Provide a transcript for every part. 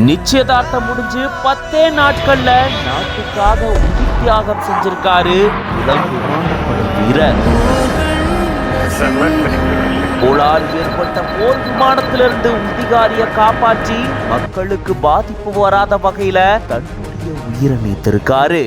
நிச்சயதார்த்தம் முடிஞ்சு 10 நாட்கள்ல நாட்டுக்காக உயிர் தியாகம் செஞ்சிருக்காரு இளம் விமானப்படை வீரர். கோளாறு ஏற்பட்ட போர் விமானத்திலிருந்து உதிகாரிய காப்பாற்றி மக்களுக்கு பாதிப்பு வராத வகையில தன்னுடைய உயிரை நீத்திருக்காரு.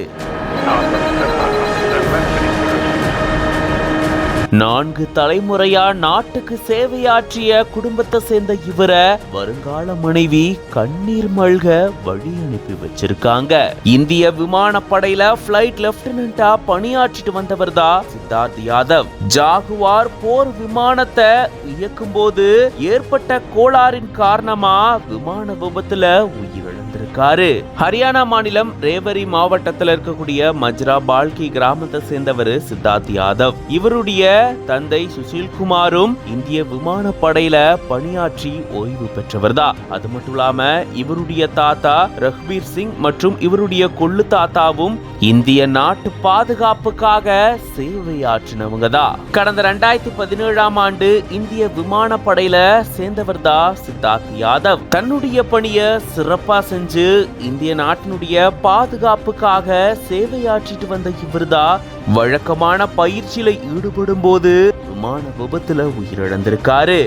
4 தலைமுறையா நாட்டுக்கு சேவையாற்றிய குடும்பத்தை சேர்ந்த இவரை வருங்கால மனைவி கண்ணீர் மல்க வழி அனுப்பி வச்சிருக்காங்க. இந்திய விமானப்படையில பிளைட் லெப்டினன்டா பணியாற்றிட்டு வந்தவர் தான் சித்தார்த் யாதவ். ஜாகுவார் போர் விமானத்தை இயக்கும் போது ஏற்பட்ட கோளாறின் காரணமா விமான விபத்துல உயிரிழந்திருக்காரு. ஹரியானா மாநிலம் ரேவரி மாவட்டத்தில் இருக்கக்கூடிய மஜ்ரா பால்கி கிராமத்தை சேர்ந்தவர் சித்தார்த் யாதவ். இவருடைய தந்தை சுஷில்குமாரும் இந்திய விமானப்படையில பணியாற்றி ஓய்வு பெற்றவர் தான். அது மட்டும் இல்லாம இவருடைய தாத்தா ரஹ்பீர் சிங் மற்றும் இவருடைய கொள்ளு தாத்தாவும் இந்திய நாட்டு பாதுகாப்புக்காக சேவையாற்றினவங்க தான். கடந்த 2017ஆம் ஆண்டு இந்திய விமானப்படையில சேர்ந்தவர் தான் சித்தார்த் யாதவ். தன்னுடைய பணியை சிறப்பா செஞ்சு இந்திய நாட்டினுடைய பாதுகாப்புக்காக சேவையாற்றிட்டு வந்த இவர்தான் வழக்கமான பயிற்சியில ஈடுபடும் போது விமான விபத்துல உயிரிழந்திருக்காரு.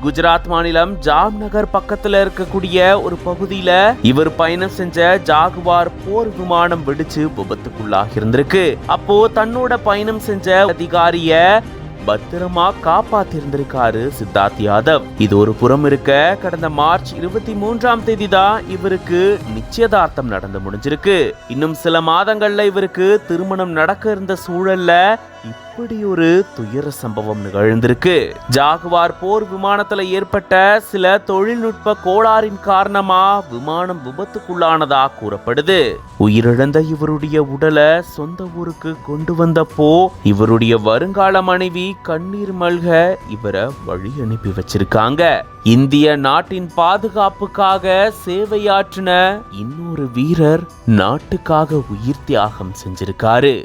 குஜராத் மாநிலம் ஜாம்நகர் பக்கத்துல இருக்கக்கூடிய ஒரு பகுதியில இவர் பயணம் செஞ்ச ஜாகுவார் போர் விமானம் வெடிச்சு விபத்துக்குள்ளாகி இருந்திருக்கு. அப்போ தன்னோட பயணம் செஞ்ச அதிகாரிய பத்திரமா காப்பாத்திருந்திருக்காரு சித்தார்த் யாதவ். இது ஒரு புறம் இருக்க, கடந்த மார்ச் 23ஆம் தேதி தான் இவருக்கு நிச்சயதார்த்தம் நடந்து முடிஞ்சிருக்கு. இன்னும் சில மாதங்கள்ல இவருக்கு திருமணம் நடக்க இருந்த சூழல்ல இப்படி ஒரு துயர சம்பவம் நிகழ்ந்திருக்கு. ஜாகுவார் போர் விமானத்துல ஏற்பட்ட சில தொழில்நுட்ப கோளாறின் காரணமா விமானம் விபத்துக்குள்ளானதா கூறப்படுது. உயிரிழந்த இவருடைய உடலை சொந்த ஊருக்கு கொண்டு வந்தப்போ இவருடைய வருங்கால மனைவி கண்ணீர் மல்க இவரை வழி அனுப்பி வச்சிருக்காங்க. இந்திய நாட்டின் பாதுகாப்புக்காக சேவையாற்றின இன்னொரு வீரர் நாட்டுக்காக உயிர் தியாகம் செஞ்சிருக்காரு.